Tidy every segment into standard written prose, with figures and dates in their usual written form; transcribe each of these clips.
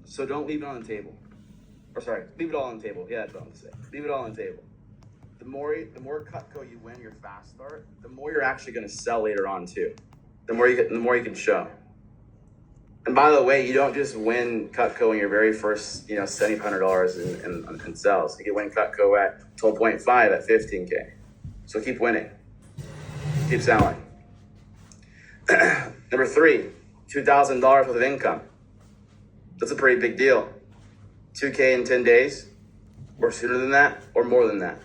So don't leave it on the table. Or sorry, leave it all on the table. Yeah, that's what I'm gonna say. Leave it all on the table. The more Cutco you win your fast start, the more you're actually gonna sell later on too. The more you can show. And by the way, you don't just win Cutco in your very first, $7,500 in sales. You can win Cutco at 12.5 at 15K. So keep winning. Keep selling. Number 3, $2,000 worth of income. That's a pretty big deal. 2K in 10 days, or sooner than that, or more than that.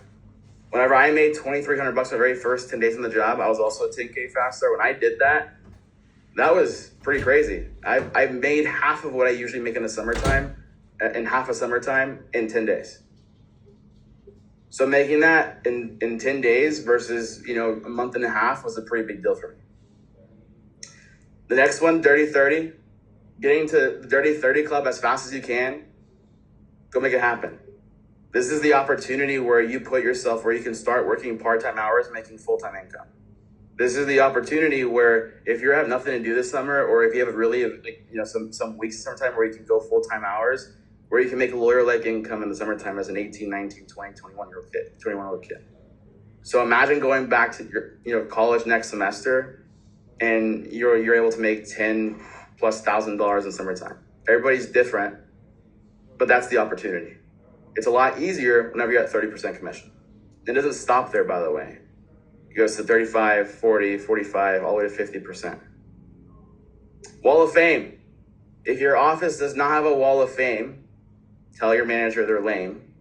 Whenever I made $2,300 my very first 10 days on the job, I was also a 10K fast start. When I did that, that was pretty crazy. I made half of what I usually make in the summertime, in half a summertime in 10 days. So making that in 10 days versus, a month and a half was a pretty big deal for me. The next one, Dirty 30. Getting to the Dirty 30 Club as fast as you can. Go make it happen. This is the opportunity where you put yourself where you can start working part-time hours, making full-time income. This is the opportunity where if you have nothing to do this summer, or if you have really, some weeks summertime where you can go full-time hours, where you can make lawyer-like income in the summertime as an 18, 19, 20, 21-year-old kid. So imagine going back to your, college next semester, and you're able to make $10,000+ in summertime. Everybody's different, but that's the opportunity. It's a lot easier whenever you're at 30% commission. It doesn't stop there, by the way. It goes to 35, 40, 45, all the way to 50%. Wall of Fame. If your office does not have a wall of fame, tell your manager they're lame.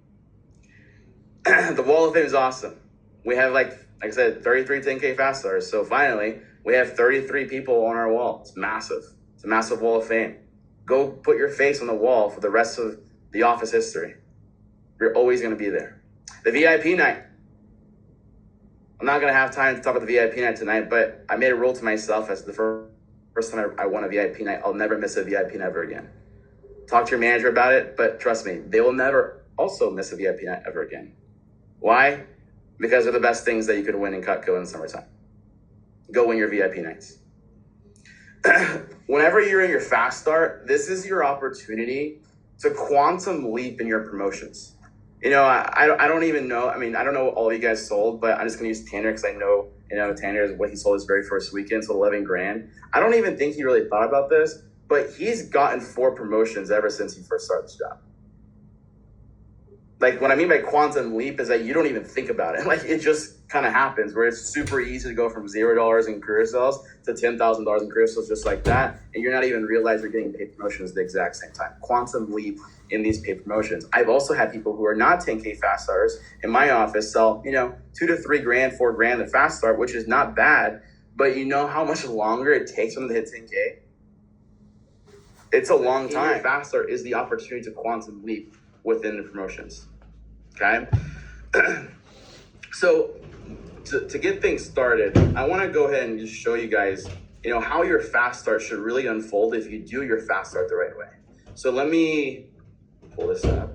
The wall of fame is awesome. We have, like I said, 33 10K fast starters. So finally, we have 33 people on our wall. It's massive. It's a massive wall of fame. Go put your face on the wall for the rest of the office history. You're always going to be there. The VIP night. I'm not going to have time to talk about the VIP night tonight, but I made a rule to myself as the first time I won a VIP night, I'll never miss a VIP night ever again. Talk to your manager about it, but trust me, they will never also miss a VIP night ever again. Why? Because they're the best things that you could win in Cutco in the summertime. Go win your VIP nights. Whenever you're in your fast start, this is your opportunity to quantum leap in your promotions. I don't even know. I don't know what all of you guys sold, but I'm just going to use Tanner because I know, Tanner is what he sold his very first weekend, so 11 grand. I don't even think he really thought about this, but he's gotten 4 promotions ever since he first started this job. Like, what I mean by quantum leap is that you don't even think about it. Like, it just kind of happens where it's super easy to go from $0 in career sales to $10,000 in career sales just like that. And you're not even realize you're getting paid promotions at the exact same time. Quantum leap in these paid promotions. I've also had people who are not 10K fast starters in my office sell, 2 to 3 grand, 4 grand at fast start, which is not bad. But you know how much longer it takes them to hit 10K? It's a long time. Fast start is the opportunity to quantum leap within the promotions. Okay? So to get things started, I want to go ahead and just show you guys, how your fast start should really unfold if you do your fast start the right way. So let me pull this up.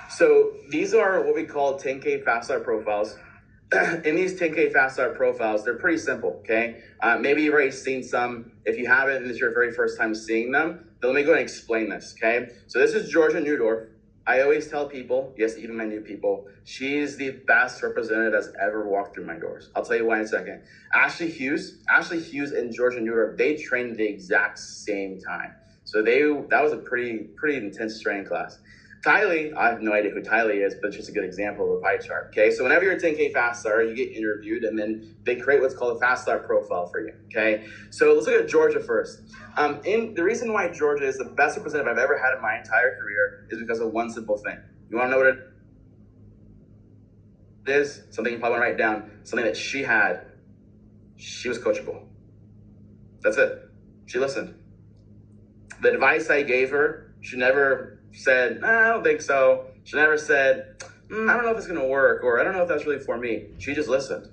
So these are what we call 10K fast start profiles. In these 10K fast start profiles, they're pretty simple, okay? Maybe you've already seen some. If you haven't, and this is your very first time seeing them, then let me go and explain this, okay? So this is Georgia Neudorf. I always tell people, yes, even my new people, she's the best representative that's ever walked through my doors. I'll tell you why in a second. Ashley Hughes and Georgia Neudorf, they trained at the exact same time. So that was a pretty intense training class. Tylee, I have no idea who Tylee is, but it's just a good example of a pie chart. Okay, so whenever you're a 10K fast starter, you get interviewed, and then they create what's called a fast start profile for you. Okay, so let's look at Georgia first. The reason why Georgia is the best representative I've ever had in my entire career is because of one simple thing. You want to know what it is? Something you probably want to write down. Something that she had. She was coachable. That's it. She listened. The advice I gave her, she never said, I don't think so. She never said, I don't know if it's going to work, or I don't know if that's really for me. She just listened.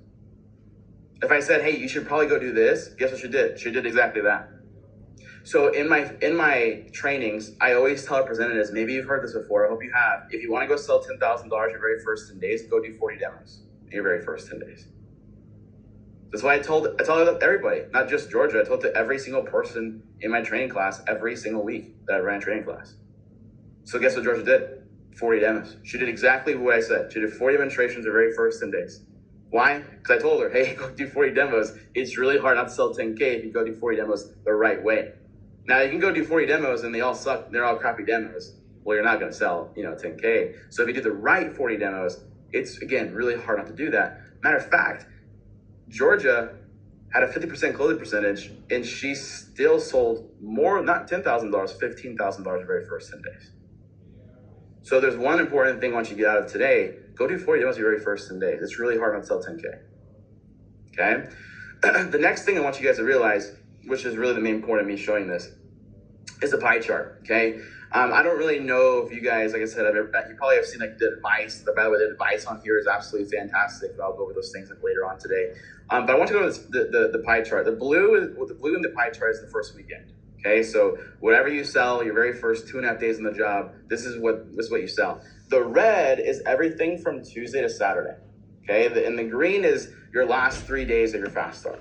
If I said, hey, you should probably go do this, guess what she did? She did exactly that. So in my trainings, I always tell representatives, maybe you've heard this before, I hope you have, if you want to go sell $10,000 your very first 10 days, go do 40 demos in your very first 10 days. That's why I told everybody, not just Georgia. I told to every single person in my training class every single week that I ran a training class. So guess what Georgia did? 40 demos. She did exactly what I said. She did 40 demonstrations the very first 10 days. Why? Because I told her, hey, go do 40 demos. It's really hard not to sell 10K if you go do 40 demos the right way. Now you can go do 40 demos and they all suck. They're all crappy demos. Well, you're not going to sell, 10K. So if you do the right 40 demos, it's, again, really hard not to do that. Matter of fact, Georgia had a 50% closing percentage, and she still sold more, not $10,000, $15,000 the very first 10 days. So there's one important thing once you get out of today, go do 40 demos your very first 10 days. It's really hard not to sell 10K. Okay? The next thing I want you guys to realize, which is really the main point of me showing this, is the pie chart. Okay? I don't really know if you guys, like I said, you probably have seen like the advice. By the way, the advice on here is absolutely fantastic. I'll go over those things later on today. But I want to go to the pie chart. The blue in the pie chart is the first weekend. Okay, so whatever you sell, your very first 2.5 days on the job, this is what you sell. The red is everything from Tuesday to Saturday. Okay, and the green is your last 3 days of your fast start.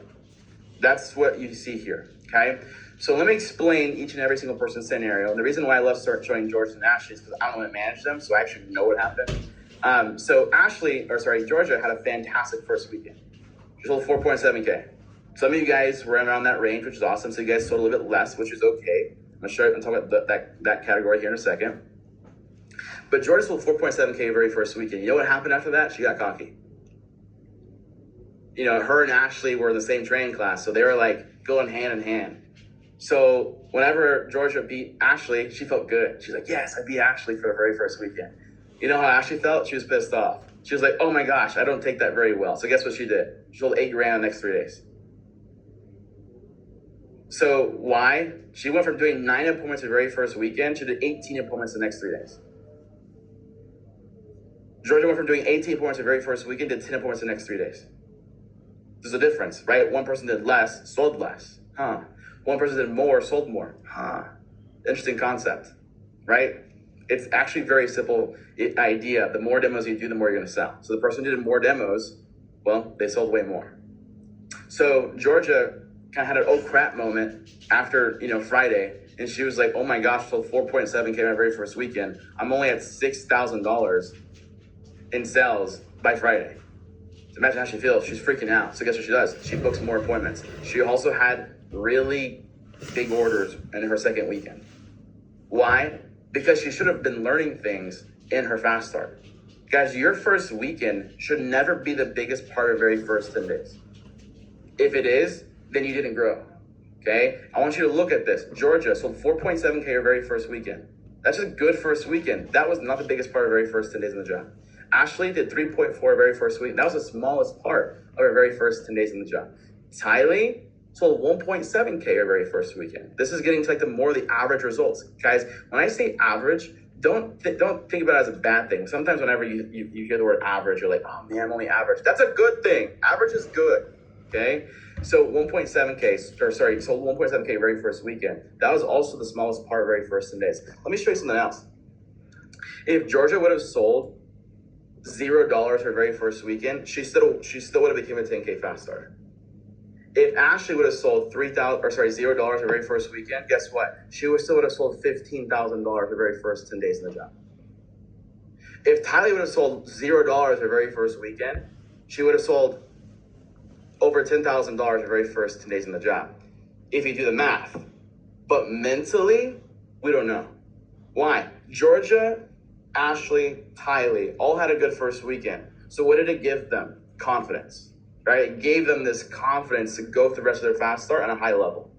That's what you see here. Okay. So let me explain each and every single person's scenario. And the reason why I love showing Georgia and Ashley is because I don't want to manage them, so I actually know what happened. Georgia had a fantastic first weekend. She sold 4.7K. Some of you guys were around that range, which is awesome. So you guys sold a little bit less, which is okay. I'm going to talk about that category here in a second. But Georgia sold 4.7K very first weekend. You know what happened after that? She got cocky. Her and Ashley were in the same training class, so they were like going hand in hand. So whenever Georgia beat Ashley, she felt good. She's like, yes, I beat Ashley for the very first weekend. You know how Ashley felt? She was pissed off. She was like, oh my gosh, I don't take that very well. So guess what she did? She sold $8,000 the next 3 days. So why? She went from doing 9 appointments the very first weekend to did 18 appointments the next 3 days. Georgia went from doing 18 appointments the very first weekend to 10 appointments the next 3 days. There's a difference, right? One person did less, sold less. One person did more, sold more. Interesting concept, right? It's actually very simple idea. The more demos you do, the more you're going to sell. So the person who did more demos, well, they sold way more. So Georgia kind of had an oh crap moment after, Friday. And she was like, oh my gosh, sold 4.7K my very first weekend. I'm only at $6,000 in sales by Friday. So imagine how she feels. She's freaking out. So guess what she does? She books more appointments. She also had really big orders in her second weekend. Why? Because she should have been learning things in her fast start. Guys, your first weekend should never be the biggest part of your very first 10 days. If it is, then you didn't grow. Okay? I want you to look at this. Georgia sold 4.7K her very first weekend. That's a good first weekend. That was not the biggest part of her very first 10 days in the job. Ashley did 3.4 her very first week. That was the smallest part of her very first 10 days in the job. Tylee sold 1.7K her very first weekend. This is getting to like the average results. Guys, when I say average, don't think about it as a bad thing. Sometimes whenever you hear the word average, you're like, oh man, I'm only average. That's a good thing. Average is good, okay? So sold 1.7K very first weekend. That was also the smallest part of very first 10 days. Let me show you something else. If Georgia would have sold $0 her very first weekend, she still would have become a 10K fast starter. If Ashley would have sold $0 her very first weekend, guess what? She still would have sold $15,000 her very first 10 days in the job. If Tylee would have sold $0 her very first weekend, she would have sold over $10,000 her very first 10 days in the job. If you do the math. But mentally, we don't know. Why? Georgia, Ashley, Tylee all had a good first weekend. So what did it give them? Confidence. Right? It gave them this confidence to go through the rest of their fast start on a high level.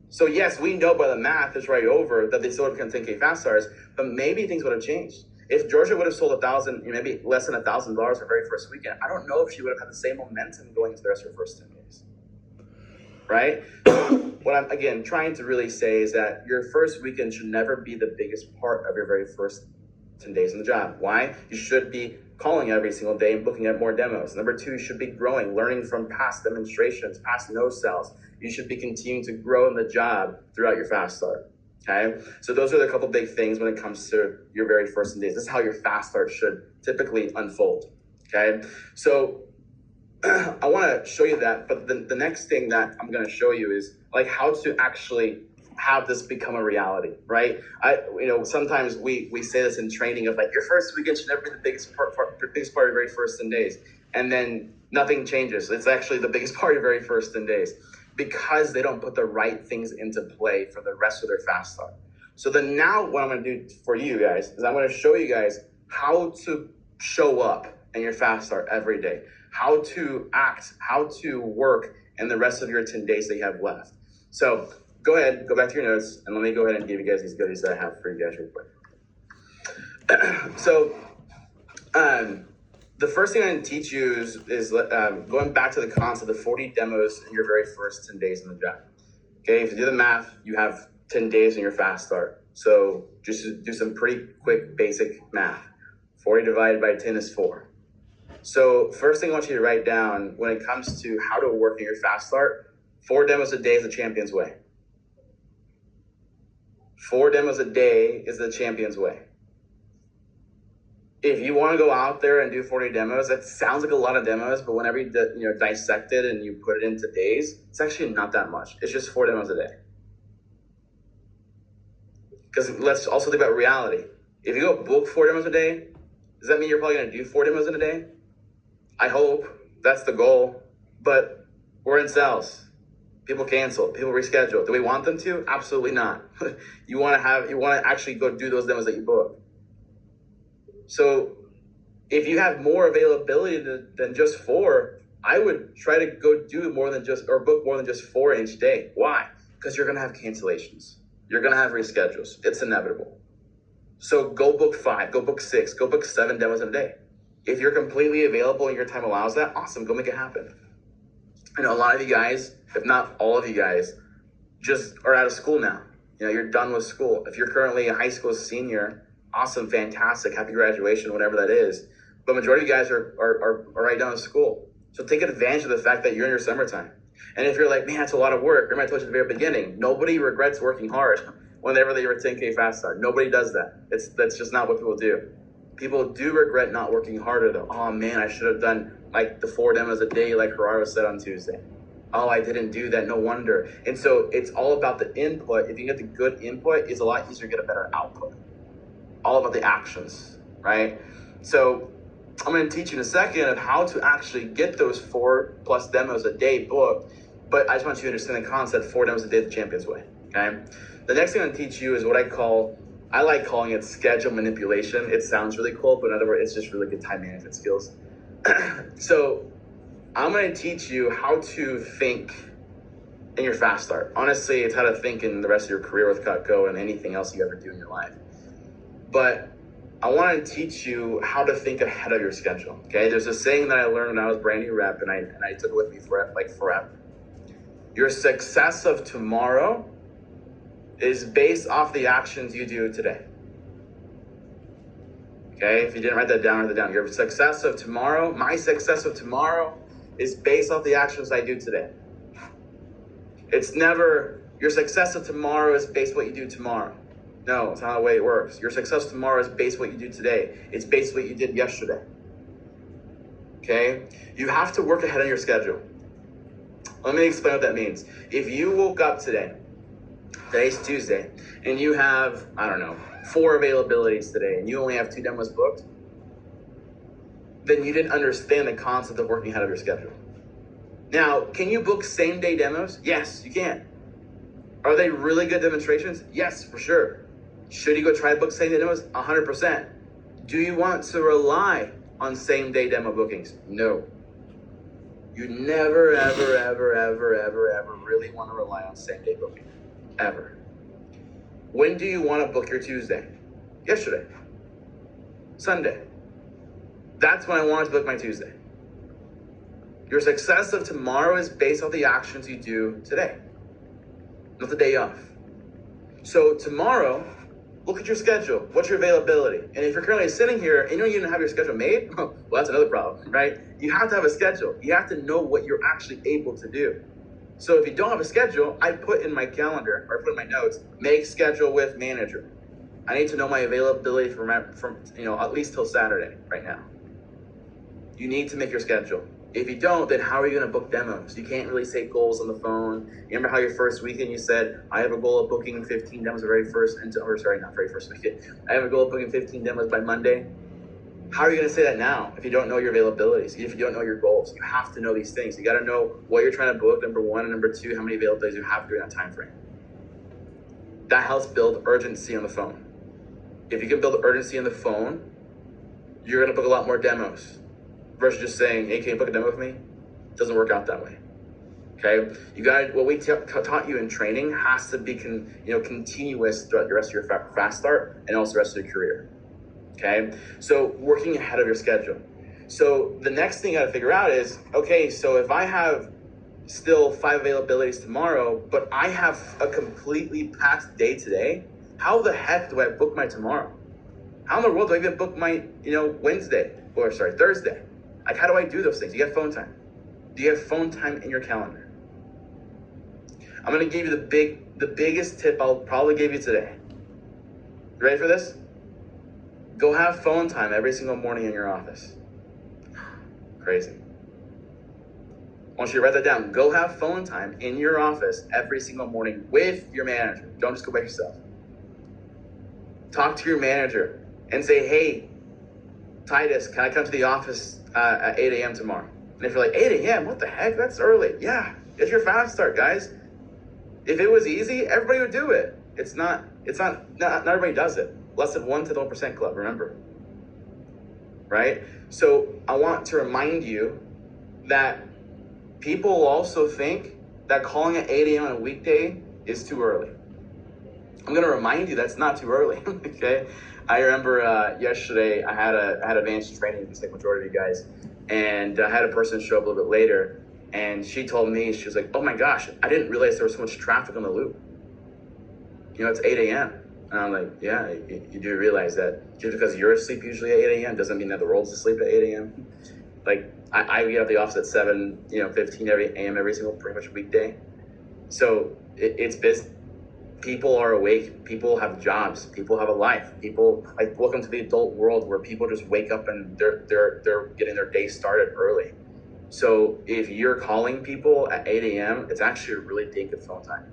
So yes, we know by the math it's right over that they still would become 10K fast starters, but maybe things would have changed. If Georgia would have sold maybe less than $1,000 her very first weekend, I don't know if she would have had the same momentum going into the rest of her first 10 days. Right? What I'm, again, trying to really say is that your first weekend should never be the biggest part of your very first 10 days in the job. Why? You should be calling every single day and looking at more demos. Number 2, you should be growing, learning from past demonstrations, past no sells. You should be continuing to grow in the job throughout your fast start. Okay? So those are the couple big things when it comes to your very first 10 days. This is how your fast start should typically unfold. Okay? So I want to show you that, but the next thing that I'm going to show you is like how to actually have this become a reality, right? Sometimes we say this in training of like your first weekend should never be the biggest part of your very first 10 days. And then nothing changes. It's actually the biggest part of your very first 10 days because they don't put the right things into play for the rest of their fast start. So then now what I'm going to do for you guys is I'm going to show you guys how to show up in your fast start every day, how to act, how to work in the rest of your 10 days that you have left. So go ahead, go back to your notes, and let me go ahead and give you guys these goodies that I have for you guys real quick. So the first thing I'm going to teach you is going back to the concept of 40 demos in your very first 10 days in the job. Okay, if you do the math, you have 10 days in your fast start. So just do some pretty quick basic math. 40 divided by 10 is 4. So first thing I want you to write down when it comes to how to work in your fast start, 4 demos a day is the champion's way. 4 demos a day is the champion's way. If you want to go out there and do 40 demos, that sounds like a lot of demos, but whenever you dissect it and you put it into days, it's actually not that much. It's just 4 demos a day. Because let's also think about reality. If you go book 4 demos a day, does that mean you're probably going to do 4 demos in a day? I hope that's the goal, but we're in sales. People cancel, people reschedule. Do we want them to? Absolutely not. You want to actually go do those demos that you book. So if you have more availability than just 4, I would try to go do more than just, or book more than just 4 in each day. Why? Because you're going to have cancellations. You're going to have reschedules. It's inevitable. So go book 5, go book 6, go book 7 demos in a day. If you're completely available and your time allows that, awesome, go make it happen. I know a lot of you guys, if not all of you guys, just are out of school now. You're done with school. If you're currently a high school senior, awesome, fantastic, happy graduation, whatever that is. But majority of you guys are right done with school. So take advantage of the fact that you're in your summertime. And if you're like, man, it's a lot of work, remember I told you at the very beginning, nobody regrets working hard whenever they were 10K fast start. Nobody does that. That's just not what people do. People do regret not working harder though. Oh man, I should have done like the 4 demos a day like Gerardo said on Tuesday. Oh, I didn't do that, no wonder. And so it's all about the input. If you get the good input, it's a lot easier to get a better output. All about the actions, right? So I'm going to teach you in a second of how to actually get those 4+ demos a day booked. But I just want you to understand the concept, 4 demos a day the champion's way, okay? The next thing I'm going to teach you is what I like calling it schedule manipulation. It sounds really cool, but in other words, it's just really good time management skills. So I'm going to teach you how to think in your fast start. Honestly, it's how to think in the rest of your career with Cutco and anything else you ever do in your life. But I want to teach you how to think ahead of your schedule. Okay, there's a saying that I learned when I was brand new rep, and I took it with me forever. Your success of tomorrow is based off the actions you do today. Okay, if you didn't write that down, write that down. Your success of tomorrow, my success of tomorrow, is based off the actions I do today. It's never your success of tomorrow is based on what you do tomorrow. No, it's not the way it works. Your success tomorrow is based on what you do today. It's based on what you did yesterday. Okay? You have to work ahead on your schedule. Let me explain what that means. If you woke up today, today's Tuesday, and you have, 4 availabilities today, and you only have 2 demos booked, then you didn't understand the concept of working ahead of your schedule. Now, can you book same-day demos? Yes, you can. Are they really good demonstrations? Yes, for sure. Should you go try to book same-day demos? 100%. Do you want to rely on same-day demo bookings? No. You never, ever, ever, ever, ever, ever really want to rely on same-day booking. Ever. When do you want to book your Tuesday? Yesterday. Sunday. That's when I wanted to book my Tuesday. Your success of tomorrow is based on the actions you do today, not the day off. So tomorrow, look at your schedule. What's your availability? And if you're currently sitting here and you don't even have your schedule made, well, that's another problem, right? You have to have a schedule. You have to know what you're actually able to do. So if you don't have a schedule, I put in my calendar, or I put in my notes, make schedule with manager. I need to know my availability from at least till Saturday right now. You need to make your schedule. If you don't, then how are you going to book demos? You can't really say goals on the phone. You remember how your first weekend you said, I have a goal of booking 15 demos the very first, or sorry, not very first weekend. I have a goal of booking 15 demos by Monday. How are you going to say that now if you don't know your availabilities, if you don't know your goals? You have to know these things. You got to know what you're trying to book, number one, and number two, how many availabilities you have during that time frame. That helps build urgency on the phone. If you can build urgency on the phone, you're going to book a lot more demos versus just saying, hey, can you book a demo with me? It doesn't work out that way. Okay, you got what we taught you in training has to be continuous throughout the rest of your fast start and also the rest of your career. Okay, so working ahead of your schedule. So the next thing you got to figure out is, okay, so if I have still 5 availabilities tomorrow, but I have a completely packed day today, how the heck do I book my tomorrow? How in the world do I even book my, Thursday? Like, how do I do those things? You get phone time. Do you have phone time in your calendar? I'm going to give you the biggest tip I'll probably give you today. You ready for this? Go have phone time every single morning in your office. Crazy. I want you to write that down. Go have phone time in your office every single morning with your manager. Don't just go by yourself. Talk to your manager and say, hey, Titus, can I come to the office at 8 a.m. tomorrow? And if you're like, 8 a.m., what the heck? That's early. Yeah, it's your fast start, guys. If it was easy, everybody would do it. Not everybody does it. Less than 1 to 1% club, remember. Right? So I want to remind you that people also think that calling at 8 a.m. on a weekday is too early. I'm going to remind you that's not too early, okay? I remember yesterday I had advanced training, just like majority of you guys, and I had a person show up a little bit later, and she told me, she was like, oh my gosh, I didn't realize there was so much traffic on the loop. It's 8 a.m. And I'm like, yeah, you do realize that just because you're asleep usually at 8 a.m. doesn't mean that the world's asleep at 8 a.m. Like, I get out the office at 7:15 a.m. every single pretty much weekday. So it's business. People are awake. People have jobs. People have a life. People, like, welcome to the adult world where people just wake up and they're getting their day started early. So if you're calling people at 8 a.m., it's actually a really good phone time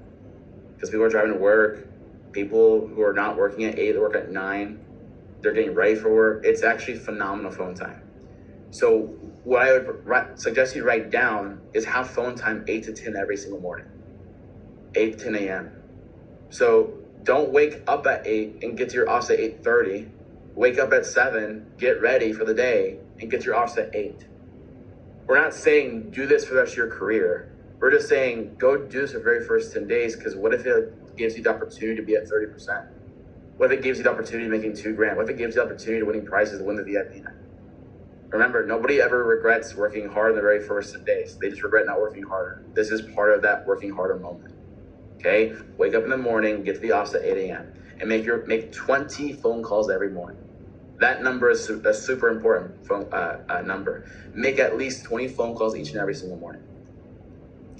because people are driving to work. People who are not working at 8, they work at 9. They're getting ready for work. It's actually phenomenal phone time. So what I would suggest you write down is have phone time 8 to 10 every single morning, 8 to 10 a.m. So don't wake up at 8 and get to your office at 8:30. Wake up at 7, get ready for the day, and get to your office at 8. We're not saying do this for the rest of your career. We're just saying go do this the very first 10 days, because what if it gives you the opportunity to be at 30%? What if it gives you the opportunity of making $2,000? What if it gives you the opportunity to winning prizes to win the VIP night? Remember, nobody ever regrets working hard in the very first 10 days. They just regret not working harder. This is part of that working harder moment. Okay? Wake up in the morning, get to the office at 8 a.m. and make 20 phone calls every morning. That number is a super important phone number. Make at least 20 phone calls each and every single morning.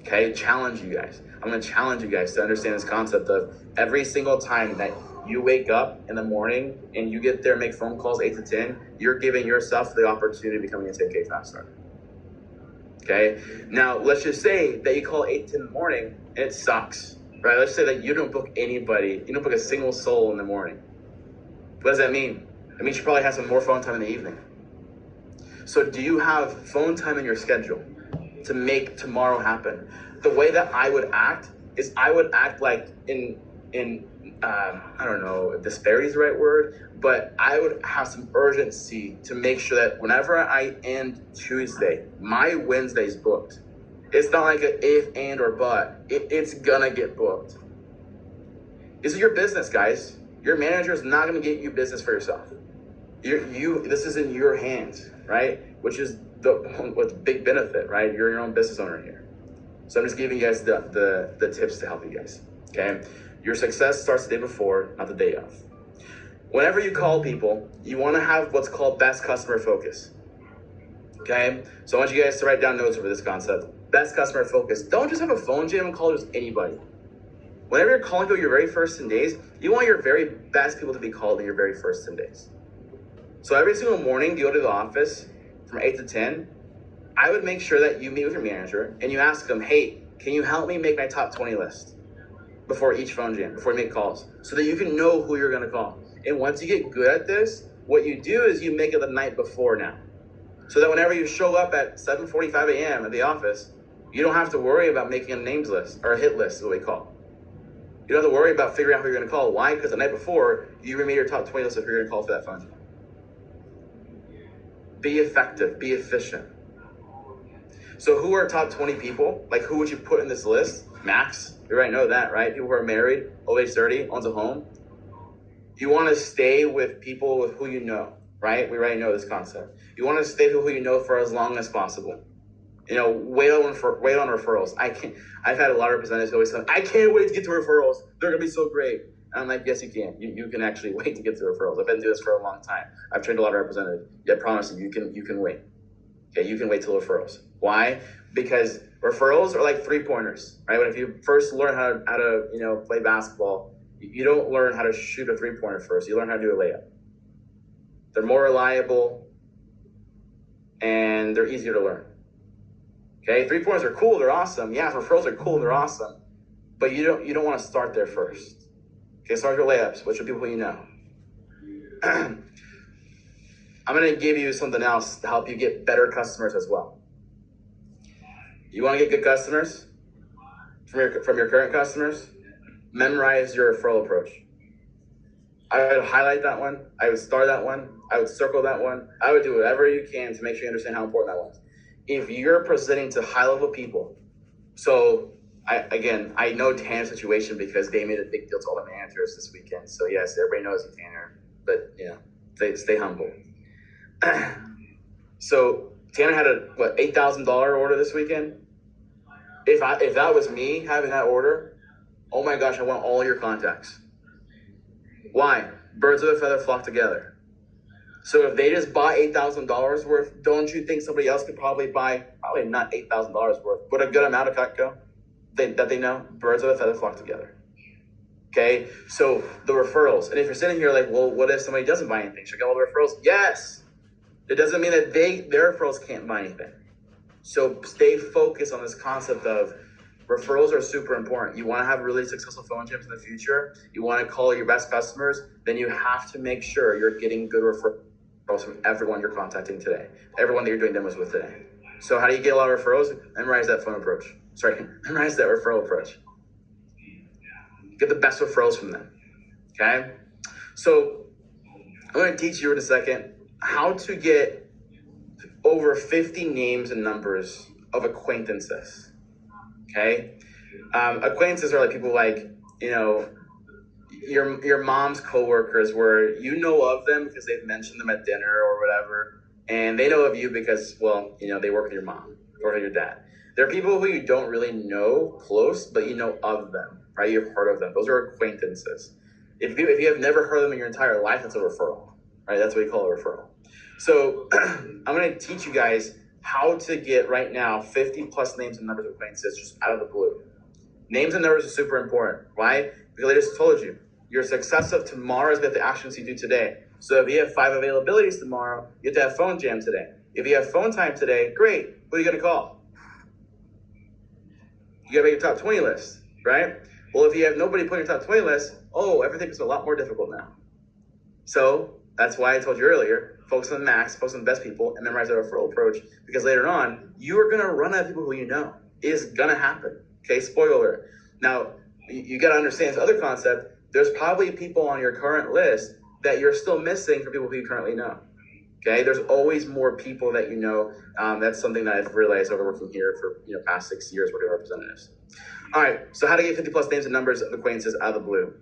Okay? Challenge you guys. I'm going to challenge you guys to understand this concept of every single time that you wake up in the morning and you get there and make phone calls 8 to 10, you're giving yourself the opportunity of becoming a 10K fast starter. Okay? Now, let's just say that you call 8 to 10 in the morning and it sucks. Right? Let's say that you don't book anybody, you don't book a single soul in the morning. What does that mean? It means you probably have some more phone time in the evening. So do you have phone time in your schedule to make tomorrow happen? The way that I would act is I would act like I don't know if disparity is the right word, but I would have some urgency to make sure that whenever I end Tuesday, my Wednesday's booked. It's not like an if, and, or but. It's gonna get booked. This is your business, guys. Your manager is not gonna get you business for yourself. This is in your hands, right? Which is the big benefit, right? You're your own business owner here. So I'm just giving you guys the tips to help you guys, okay? Your success starts the day before, not the day of. Whenever you call people, you wanna have what's called best customer focus, okay? So I want you guys to write down notes over this concept. Best customer focus. Don't just have a phone jam and call just anybody. Whenever you're calling people your very first 10 days, you want your very best people to be called in your very first 10 days. So every single morning, you go to the office from 8 to 10, I would make sure that you meet with your manager and you ask them, hey, can you help me make my top 20 list before each phone jam, before you make calls, so that you can know who you're going to call. And once you get good at this, what you do is you make it the night before now. So that whenever you show up at 7:45 a.m. at the office, you don't have to worry about making a names list, or a hit list is what we call. You don't have to worry about figuring out who you're going to call. Why? Because the night before, you made your top 20 list of who you're going to call for that phone jam. Be effective, be efficient. So who are top 20 people? Like, who would you put in this list? Max, you already know that, right? People who are married, over age 30, owns a home. You want to stay with people with who you know, right? We already know this concept. You want to stay with who you know for as long as possible. You know, wait on referrals. I've had a lot of representatives who always say, I can't wait to get to referrals. They're going to be so great. And I'm like, yes, you can. You can actually wait to get to referrals. I've been doing this for a long time. I've trained a lot of representatives. I promise you can wait. Okay, you can wait till referrals. Why? Because referrals are like 3-pointers, right? When if you first learn how to play basketball, you don't learn how to shoot a 3-pointer first. You learn how to do a layup. They're more reliable and they're easier to learn. Okay, 3-pointers are cool. They're awesome. Yeah, referrals are cool. They're awesome. But you don't want to start there first. Okay, start your layups. Which are people you know. I'm going to give you something else to help you get better customers as well. You want to get good customers from your current customers? Memorize your referral approach. I would highlight that one. I would star that one. I would circle that one. I would do whatever you can to make sure you understand how important that was. If you're presenting to high-level people, so I know Tanner's situation because they made a big deal to all the managers this weekend. So yes, everybody knows you, Tanner, but stay humble. So Tanner had a $8,000 order this weekend. If that was me having that order, oh my gosh, I want all your contacts. Why? Birds of a feather flock together. So if they just bought $8,000 worth, don't you think somebody else could probably not $8,000 worth, but a good amount of Cutco that they know? Birds of a feather flock together. Okay, so the referrals. And if you're sitting here like, well, what if somebody doesn't buy anything? Should I get all the referrals? Yes. It doesn't mean that their referrals can't buy anything. So stay focused on this concept of referrals are super important. You want to have really successful phone jams in the future. You want to call your best customers. Then you have to make sure you're getting good referrals from everyone you're contacting today, everyone that you're doing demos with today. So how do you get a lot of referrals? Memorize that memorize that referral approach. Get the best referrals from them. Okay. So I'm going to teach you in a second how to get over 50 names and numbers of acquaintances. Okay, acquaintances are like people like your mom's coworkers, where you know of them because they've mentioned them at dinner or whatever, and they know of you because they work with your mom or with your dad. There are people who you don't really know close, but you know of them, right? You've heard of them. Those are acquaintances. If you have never heard of them in your entire life, that's a referral, right? That's what we call a referral. So I'm going to teach you guys how to get right now 50 plus names and numbers of acquaintances just out of the blue. Names and numbers are super important. Why? Because I just told you, your success of tomorrow is about the actions you do today. So if you have 5 availabilities tomorrow, you have to have phone jam today. If you have phone time today, great. Who are you going to call? You got to make your top 20 list, right? Well, if you have nobody put in your top 20 list, everything is a lot more difficult now. So that's why I told you earlier, focus on max, focus on the best people, and memorize the referral approach, because later on, you are going to run out of people who you know. It is going to happen. Okay, spoiler. Now, you got to understand this other concept. There's probably people on your current list that you're still missing for people who you currently know. Okay, there's always more people that you know. That's something that I've realized over working here for past 6 years working with representatives. All right, so how to get 50 plus names and numbers of acquaintances out of the blue.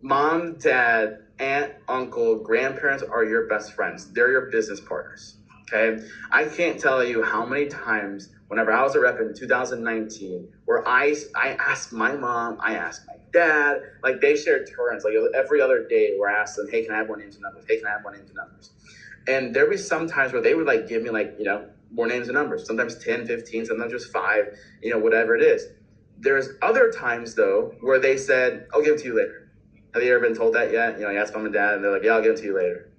Mom, dad, aunt, uncle, grandparents are your best friends. They're your business partners, okay? I can't tell you how many times whenever I was a rep in 2019 where I asked my mom, I asked my dad, like they shared turns, like every other day where I asked them, hey, can I have more names and numbers? Hey, can I have more names and numbers? And there was some times where they would give me more names and numbers, sometimes 10, 15, sometimes just 5, whatever it is. There's other times though where they said, I'll give it to you later. Have you ever been told that yet? I asked mom and dad and they're like, yeah, I'll give it to you later.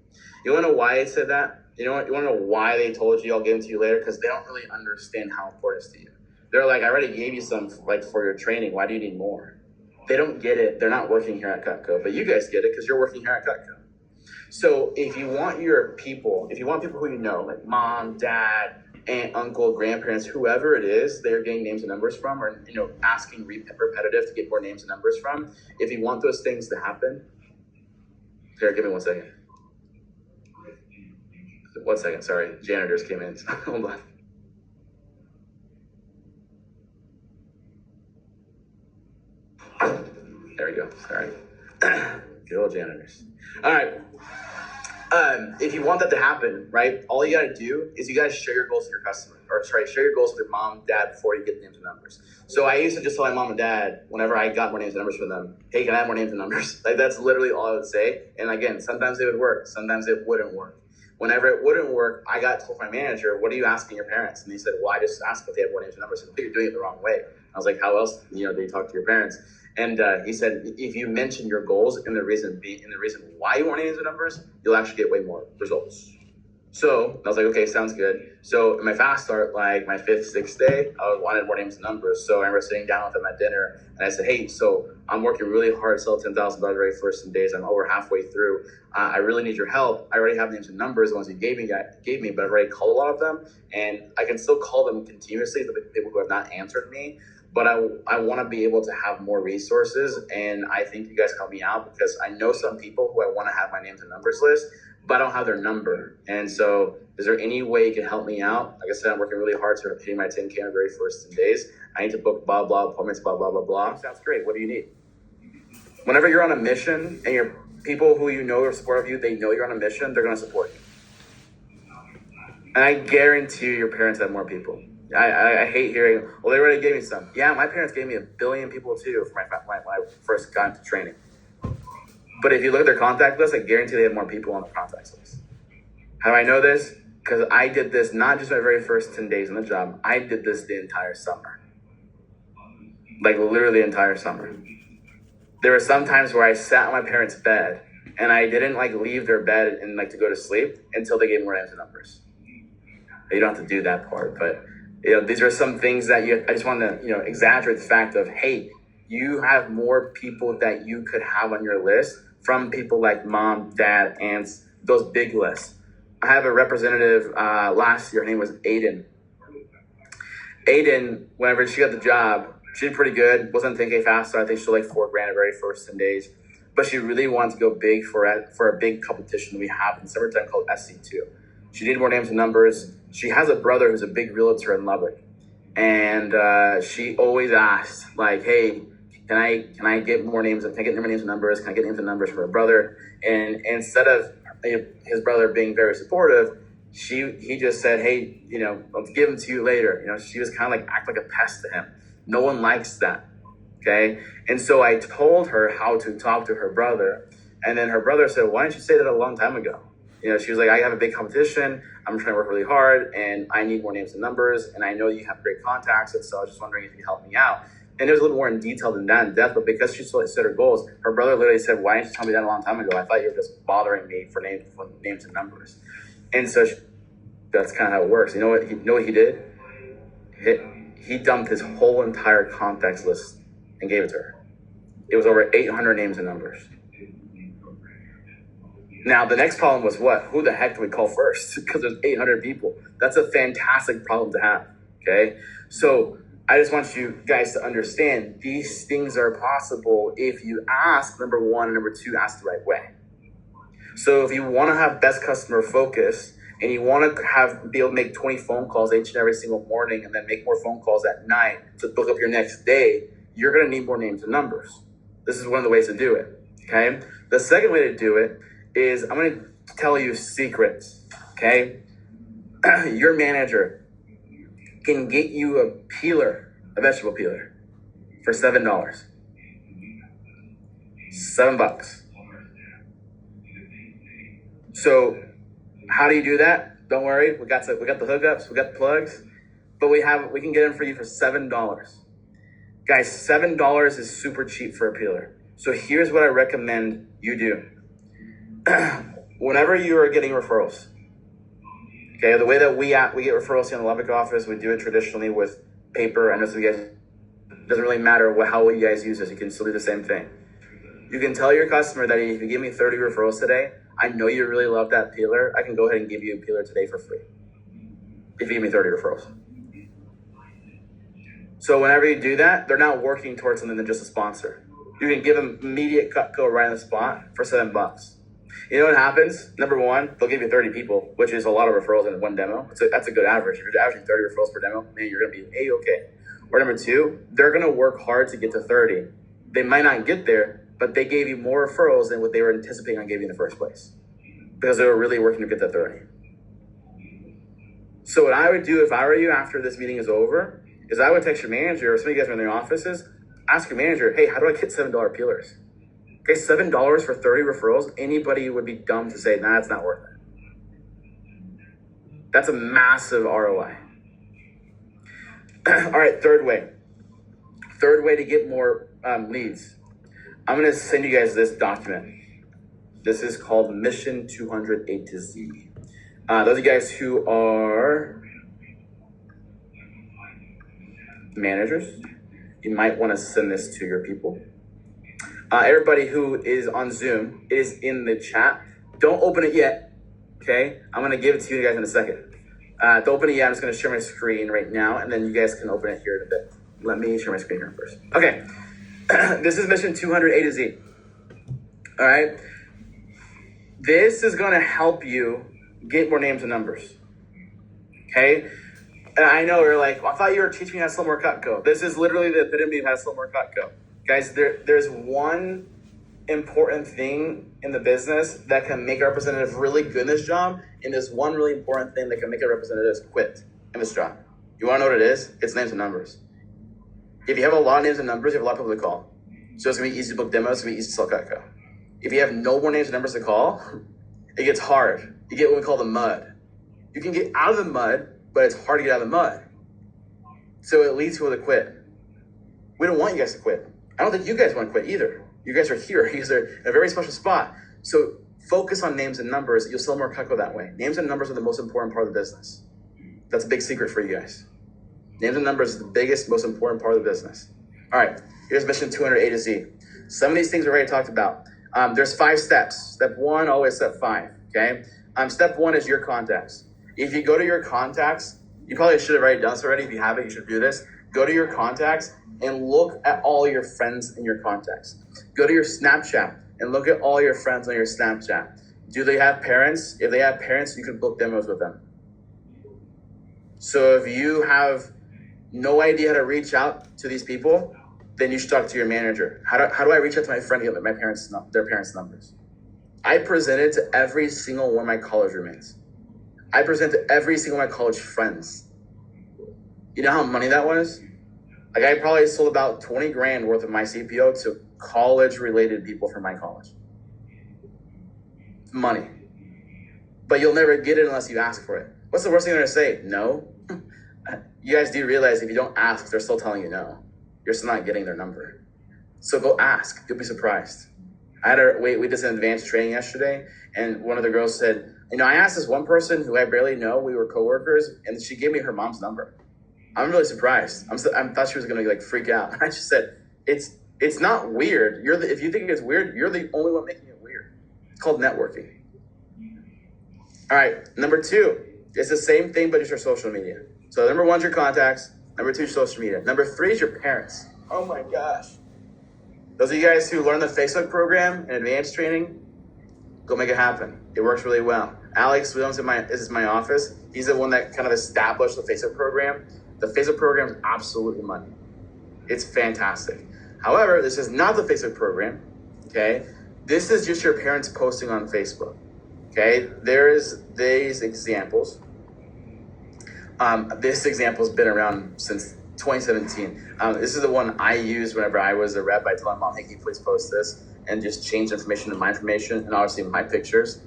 You wanna know why I said that? You know what? You want to know why they told you I'll give them to you later? Because they don't really understand how important it is to you. They're like, I already gave you some like for your training. Why do you need more? They don't get it. They're not working here at Cutco, but you guys get it because you're working here at Cutco. So if you want people who you know, like mom, dad, aunt, uncle, grandparents, whoever it is they're getting names and numbers from, or asking repetitive to get more names and numbers from, if you want those things to happen, here, give me 1 second. 1 second, sorry. Janitors came in. Hold on. There we go. Sorry. Good old janitors. All right. If you want that to happen, right, all you got to do is you got to share your goals with your customer. Share your goals with your mom, dad before you get names and numbers. So I used to just tell my mom and dad, whenever I got more names and numbers from them, hey, can I have more names and numbers? Like, that's literally all I would say. And again, sometimes it would work. Sometimes it wouldn't work. Whenever it wouldn't work, I got told my manager, what are you asking your parents? And they said, well, I just asked if they have more names and numbers. I said, you're doing it the wrong way. I was like, how else, do you talk to your parents? And he said, if you mention your goals and the reason why you want names and numbers, you'll actually get way more results. So I was like, okay, sounds good. So in my fast start, like my 5th, 6th day, I wanted more names and numbers. So I remember sitting down with them at dinner and I said, hey, so I'm working really hard to sell $10,000 very first 10 days. I'm over halfway through. I really need your help. I already have names and numbers, the ones you gave me, but I've already called a lot of them. And I can still call them continuously, the people who have not answered me. But I want to be able to have more resources, and I think you guys help me out because I know some people who I want to have my names and numbers list, but I don't have their number. And so is there any way you can help me out? Like I said, I'm working really hard to hitting my 10K in the very first 10 days. I need to book blah, blah, appointments, blah, blah, blah, blah. Sounds great. What do you need? Whenever you're on a mission and your people who you know are supportive of you, they know you're on a mission, they're going to support you. And I guarantee you your parents have more people. I hate hearing, well, they already gave me some. Yeah, my parents gave me 1 billion people too for when I first got into training. But if you look at their contact list, I guarantee they have more people on the contact list. How do I know this? Because I did this not just my very first 10 days on the job. I did this the entire summer. Like literally the entire summer. There were some times where I sat on my parents' bed and I didn't leave their bed and to go to sleep until they gave me more names and numbers. You don't have to do that part, but these are some things that I just want to, exaggerate the fact of, hey, you have more people that you could have on your list from people like mom, dad, aunts, those big lists. I have a representative last year. Her name was Aiden. Aiden, whenever she got the job, she did pretty good. Wasn't thinking faster. I think she did $4,000 the very first 10 days. But she really wanted to go big for a big competition we have in the summertime called SC2. She needed more names and numbers. She has a brother who's a big realtor in Lubbock. And she always asked, hey, can I get more names? Can I get more names and numbers? Can I get names and numbers for her brother? And instead of his brother being very supportive, he just said, hey, I'll give them to you later. She was kind of act like a pest to him. No one likes that. Okay. And so I told her how to talk to her brother. And then her brother said, why didn't you say that a long time ago? She was like, I have a big competition. I'm trying to work really hard and I need more names and numbers. And I know you have great contacts. And so I was just wondering if you could help me out. And it was a little more in detail than that in depth, but because she set her goals, her brother literally said, why didn't you tell me that a long time ago? I thought you were just bothering me for names and numbers. And so that's kind of how it works. You know what he did? He dumped his whole entire contacts list and gave it to her. It was over 800 names and numbers. Now, the next problem was what? Who the heck do we call first? Because there's 800 people. That's a fantastic problem to have, okay? So I just want you guys to understand these things are possible if you ask, number one, and number two, ask the right way. So if you want to have best customer focus and you want to be able to make 20 phone calls each and every single morning and then make more phone calls at night to book up your next day, you're going to need more names and numbers. This is one of the ways to do it, okay? The second way to do it is I'm going to tell you secrets, okay? Your manager can get you a peeler, a vegetable peeler, for $7. $7. So how do you do that? Don't worry, we got the hookups, we got the plugs, but we can get them for you for $7. Guys, $7 is super cheap for a peeler. So here's what I recommend you do. Whenever you are getting referrals, Okay, the way that we get referrals here in the Lubbock office, we do it traditionally with paper. I know some of you guys, it doesn't really matter how you guys use this. You can still do the same thing. You can tell your customer that if you give me 30 referrals today, I know you really love that peeler. I can go ahead and give you a peeler today for free if you give me 30 referrals. So whenever you do that, they're not working towards something than just a sponsor. You can give them immediate Cutco right on the spot for $7. You know what happens? Number one, they'll give you 30 people, which is a lot of referrals in one demo. So that's a good average. If you're averaging 30 referrals per demo, man, you're going to be A-okay. Or number two, they're going to work hard to get to 30. They might not get there, but they gave you more referrals than what they were anticipating on giving you in the first place because they were really working to get that 30. So what I would do if I were you after this meeting is over is I would text your manager, or some of you guys are in their offices, ask your manager, hey, how do I get $7 peelers? Okay, $7 for 30 referrals, anybody would be dumb to say, nah, it's not worth it. That's a massive ROI. All right, third way. Third way to get more leads. I'm gonna send you guys this document. This is called Mission 200 A to Z. Those of you guys who are managers, you might want to send this to your people. Everybody who is on Zoom is in the chat. Don't open it yet, okay? I'm going to give it to you guys in a second. Don't open it yet. I'm just going to share my screen right now, and then you guys can open it here in a bit. Let me share my screen here first. Okay, this is Mission 200 A to Z. All right? This is going to help you get more names and numbers, okay? And I know you're like, well, I thought you were teaching me how to sell more Cutco. This is literally the epitome of how to sell more Cutco. Guys, there's one important thing in the business that can make a representative really good in this job, and there's one really important thing that can make a representative quit in this job. You want to know what it is? It's names and numbers. If you have a lot of names and numbers, you have a lot of people to call. So it's going to be easy to book demos, it's going to be easy to sell Cutco. If you have no more names and numbers to call, it gets hard. You get what we call the mud. You can get out of the mud, but it's hard to get out of the mud. So it leads people to quit. We don't want you guys to quit. I don't think you guys want to quit either. You guys are here. You guys are in a very special spot. So focus on names and numbers. You'll sell more Cutco that way. Names and numbers are the most important part of the business. That's a big secret for you guys. Names and numbers is the biggest, most important part of the business. All right, here's Mission 200 A to Z. Some of these things we already talked about. There's 5 steps. Step 1, always step 5, okay? Step 1 is your contacts. If you go to your contacts, you probably should have already done this already. If you haven't, you should do this. Go to your contacts and look at all your friends in your contacts. Go to your Snapchat and look at all your friends on your Snapchat. Do they have parents? If they have parents, you can book demos with them. So if you have no idea how to reach out to these people, then you should talk to your manager. How do I reach out to my friend to get their parents' numbers? I presented to every single one of my college roommates. I present to every single one of my college friends. You know how much money that was? Like I probably sold about 20 grand worth of my CPO to college-related people from my college. Money. But you'll never get it unless you ask for it. What's the worst thing they're gonna say? No. You guys do realize if you don't ask, they're still telling you no. You're still not getting their number. So go ask. You'll be surprised. We did some advanced training yesterday, and one of the girls said, I asked this one person who I barely know, we were coworkers, and she gave me her mom's number. I'm really surprised. I thought she was gonna like freak out. I just said, it's not weird. If you think it's weird, you're the only one making it weird. It's called networking. All right, number 2, it's the same thing, but it's your social media. So number 1 is your contacts. Number 2 is social media. Number 3 is your parents. Oh my gosh. Those of you guys who learn the Facebook program and advanced training, go make it happen. It works really well. Alex Williams this is my office. He's the one that kind of established the Facebook program. The Facebook program is absolutely money. It's fantastic. However, this is not the Facebook program, okay? This is just your parents posting on Facebook, okay? There's these examples. This example's been around since 2017. This is the one I used whenever I was a rep. I told my mom, hey, can you please post this? And just change information to my information and obviously my pictures.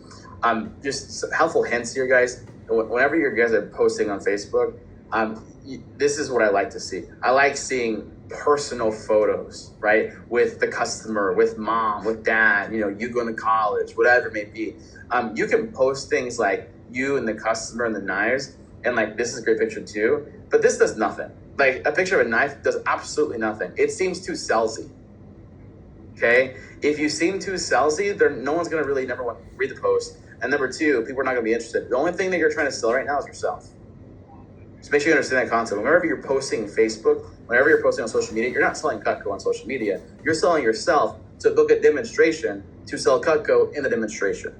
Just some helpful hints here, guys. Whenever you guys are posting on Facebook, this is what I like to see. I like seeing personal photos, right? With the customer, with mom, with dad, you going to college, whatever it may be. You can post things like, you and the customer and the knives, and like, this is a great picture too, but this does nothing. Like, a picture of a knife does absolutely nothing. It seems too salesy. Okay? If you seem too salesy, no one's going to really never want to read the post. And number two, people are not going to be interested. The only thing that you're trying to sell right now is yourself. Just make sure you understand that concept. Whenever you're posting Facebook, whenever you're posting on social media, you're not selling Cutco on social media. You're selling yourself to book a demonstration to sell Cutco in the demonstration.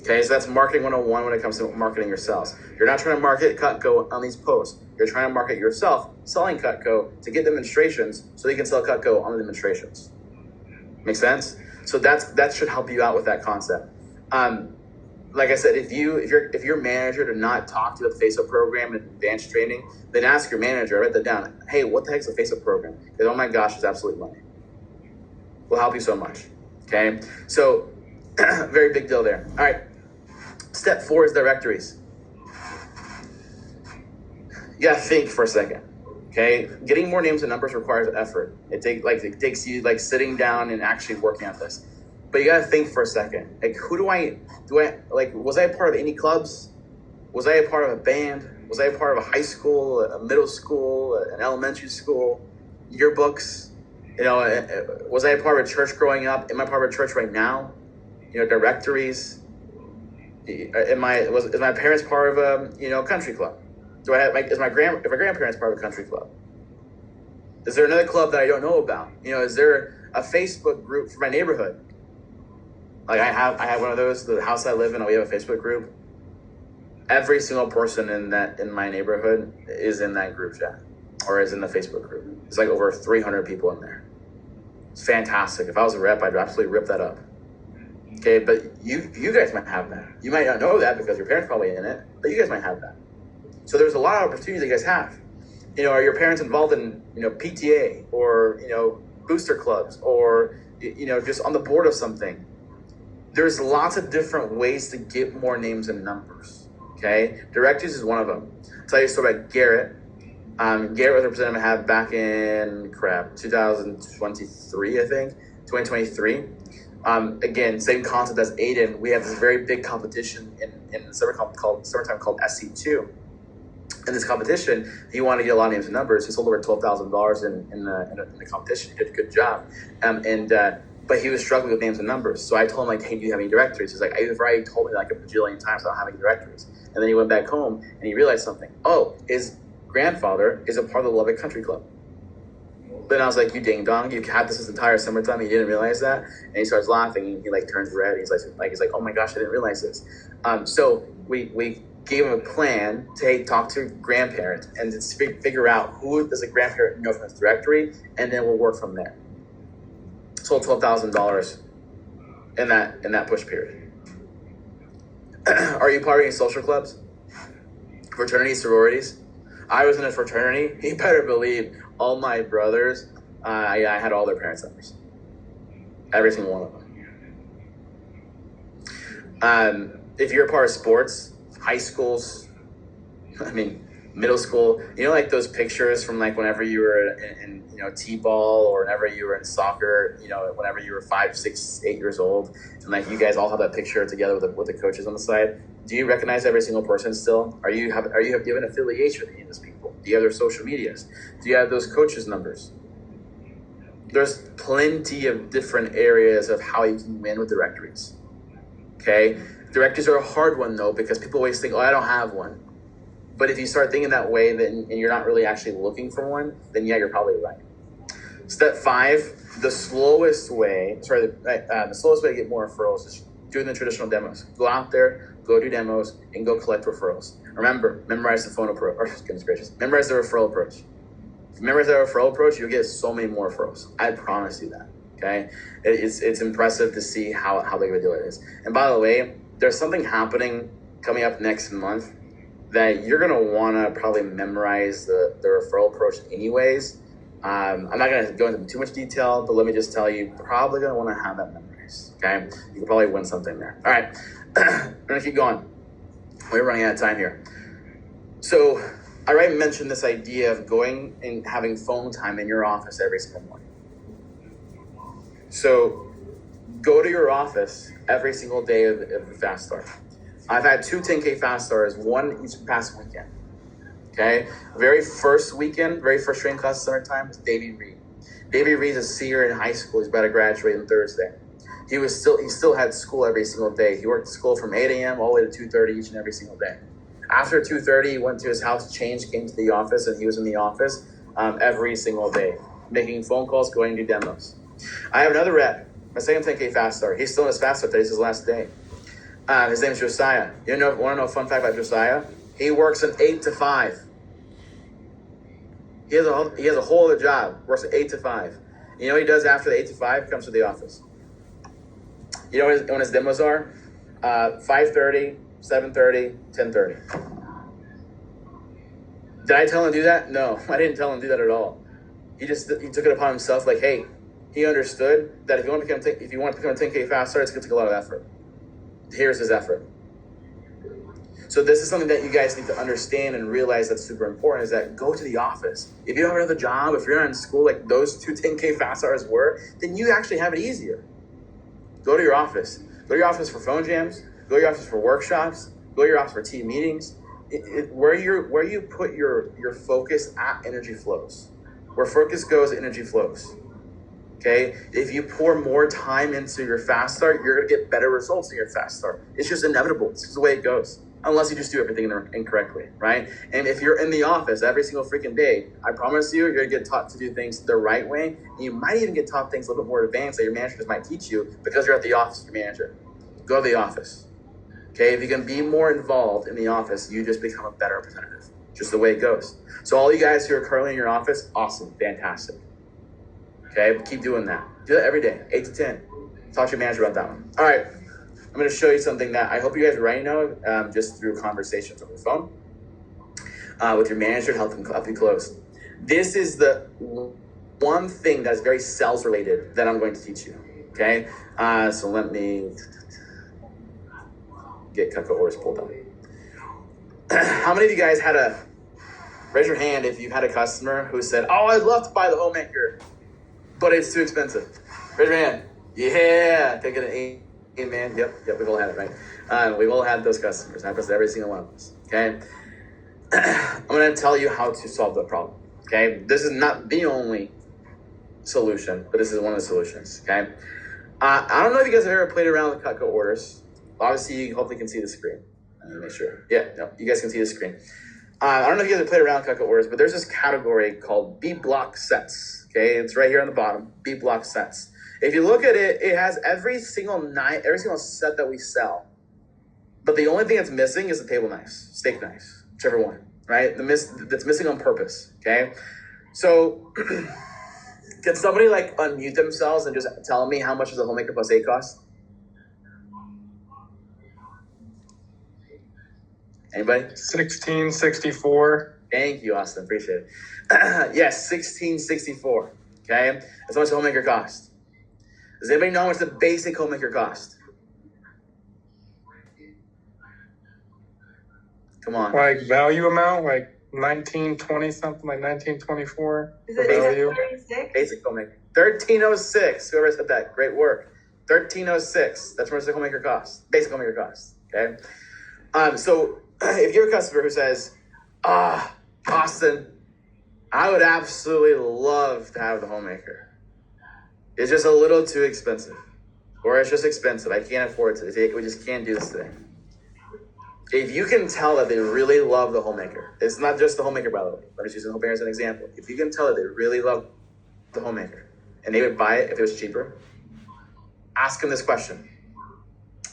Okay, so that's marketing 101 when it comes to marketing yourselves. You're not trying to market Cutco on these posts. You're trying to market yourself selling Cutco to get demonstrations so you can sell Cutco on the demonstrations. Make sense? So that should help you out with that concept. Like I said, if your manager to not talk to the Facebook program and advanced training, then ask your manager, write that down. Hey, what the heck is a Facebook program? Because oh my gosh, it's absolute money. Will help you so much. Okay, so very big deal there. All right, step 4 is directories. You gotta think for a second. Okay, getting more names and numbers requires effort. It takes you like sitting down and actually working on this. But you gotta think for a second. Like, who do I like? Was I a part of any clubs? Was I a part of a band? Was I a part of a high school, a middle school, an elementary school, yearbooks? You know, was I a part of a church growing up? Am I part of a church right now? You know, directories. Is my parents part of a country club? Is my grandparents part of a country club? Is there another club that I don't know about? You know, is there a Facebook group for my neighborhood? Like I have one of those. The house I live in, we have a Facebook group. Every single person in my neighborhood is in that group chat or is in the Facebook group. It's like over 300 people in there. It's fantastic. If I was a rep, I'd absolutely rip that up. Okay, but you guys might have that. You might not know that because your parents probably in it, but you guys might have that. So there's a lot of opportunities that you guys have. You know, are your parents involved in PTA or booster clubs or just on the board of something? There's lots of different ways to get more names and numbers. Okay, directories is one of them. I'll tell you a story about Garrett. Garrett was a representative I had back in 2023, I think 2023. Again, same concept as Aiden. We have this very big competition in the summertime called SC2. In this competition, he wanted to get a lot of names and numbers. He sold over $12,000 in the competition. He did a good job, but he was struggling with names and numbers. So I told him, like, hey, do you have any directories? He's like, you've already told me like a bajillion times I don't have any directories. And then he went back home and he realized something. Oh, his grandfather is a part of the Lubbock Country Club. Then I was like, you ding dong, you had this entire summertime, you didn't realize that? And he starts laughing and he like turns red. He's like, oh my gosh, I didn't realize this. So we gave him a plan to talk to grandparents and to figure out who does a grandparent know from his directory, and then we'll work from there. Sold $12,000 in that push period. Are you part of any social clubs? Fraternities, sororities? I was in a fraternity. You better believe all my brothers, I had all their parents' numbers. Every single one of them. If you're a part of sports, high schools, middle school, like those pictures from like whenever you were in t-ball or whenever you were in soccer, whenever you were 5, 6, 8 years old, and like you guys all have that picture together with the coaches on the side. Do you recognize every single person still? Do you have an affiliation with any of those people? Do you have their social medias? Do you have those coaches' numbers? There's plenty of different areas of how you can win with directories. Okay? Directories are a hard one though, because people always think, I don't have one. But if you start thinking that way, and you're not really actually looking for one, then yeah, you're probably right. Step 5, the slowest way to get more referrals is doing the traditional demos. Go out there, go do demos, and go collect referrals. Remember, memorize the phone approach. Memorize the referral approach. If you memorize the referral approach, you'll get so many more referrals. I promise you that. Okay, it's impressive to see how big of a deal it is. And by the way, there's something happening coming up next month that you're gonna want to probably memorize the referral approach anyways. I'm not gonna go into too much detail, but let me just tell you, you're probably gonna want to have that memorized. Okay, you can probably win something there. All right, I'm gonna keep going. We're running out of time here. So I already mentioned this idea of going and having phone time in your office every single morning. So go to your office every single day of the fast start. I've had two 10K fast starters, one each past weekend. Okay, very first training class summertime was Davey Reed. Davey Reed's a senior in high school. He's about to graduate on Thursday. He still had school every single day. He worked at school from 8 a.m. all the way to 2:30 each and every single day. After 2:30, he went to his house, changed, came to the office, and he was in the office every single day, making phone calls, going to demos. I have another rep, my second 10K fast starter. He's still in his fast start. Today's his last day. His name is Josiah. Want to know a fun fact about Josiah? He works an 8 to 5. He has a whole other job. Works at 8 to 5. You know what he does after the 8 to 5? Comes to the office. You know when his demos are? 5:30, 7:30, 10:30. Did I tell him to do that? No, I didn't tell him to do that at all. He took it upon himself. Like, hey, he understood that if you want to become a 10K fast starter, it's going to take a lot of effort. Here's his effort. So this is something that you guys need to understand and realize that's super important, is that go to the office. If you don't have another job, if you're not in school like those two 10K fast starters were, then you actually have it easier. Go to your office. Go to your office for phone jams. Go to your office for workshops. Go to your office for team meetings. Where you put your focus at, energy flows. Where focus goes, energy flows. Okay? If you pour more time into your fast start, you're going to get better results in your fast start. It's just inevitable. It's just the way it goes. Unless you just do everything incorrectly, right? And if you're in the office every single freaking day, I promise you, you're going to get taught to do things the right way. And you might even get taught things a little bit more advanced that your manager just might teach you because you're at the office with your manager. Go to the office. Okay? If you can be more involved in the office, you just become a better representative. Just the way it goes. So all you guys who are currently in your office, awesome, fantastic. Okay? Keep doing that. Do that every day, 8 to 10. Talk to your manager about that one. All right. I'm going to show you something that I hope you guys already know just through conversations over the phone with your manager to help you close. This is the one thing that is very sales related that I'm going to teach you. Okay? So let me get Cutco orders pulled up. How many of you guys raise your hand if you've had a customer who said, oh, I'd love to buy the homemaker, but it's too expensive? Raise your hand. Yeah, take it an 8. Amen. Yep, we've all had it, right? We've all had those customers. Happens to every single one of us. Okay. I'm going to tell you how to solve the problem. Okay. This is not the only solution, but this is one of the solutions. Okay. I don't know if you guys have ever played around with Cutco orders. Obviously, you hopefully can see the screen. Make sure. Yeah, no, you guys can see the screen. I don't know if you guys have played around with Cutco orders, but there's this category called B block sets. Okay. It's right here on the bottom. B block sets. If you look at it, it has every single set that we sell. But the only thing that's missing is the table knives, steak knives, whichever one, right? That's missing on purpose, okay? So can somebody unmute themselves and just tell me how much does a homemaker plus 8 cost? Anybody? $16.64. Thank you, Austin. Appreciate it. Yes, $16.64. Okay? That's how much a homemaker costs. Does anybody know how much the basic homemaker cost? Come on. Value amount, 1920 something, 1924. Is it value? 36? Basic homemaker. 1306. Whoever said that, great work. 1306. That's how much the homemaker costs. Basic homemaker costs. Okay. So if you're a customer who says, Austin, I would absolutely love to have the homemaker. It's just a little too expensive. Or it's just expensive. I can't afford it. We just can't do this today. If you can tell that they really love the homemaker, it's not just the homemaker, by the way. I'm just using the homemaker as an example. If you can tell that they really love the homemaker and they would buy it if it was cheaper, ask them this question.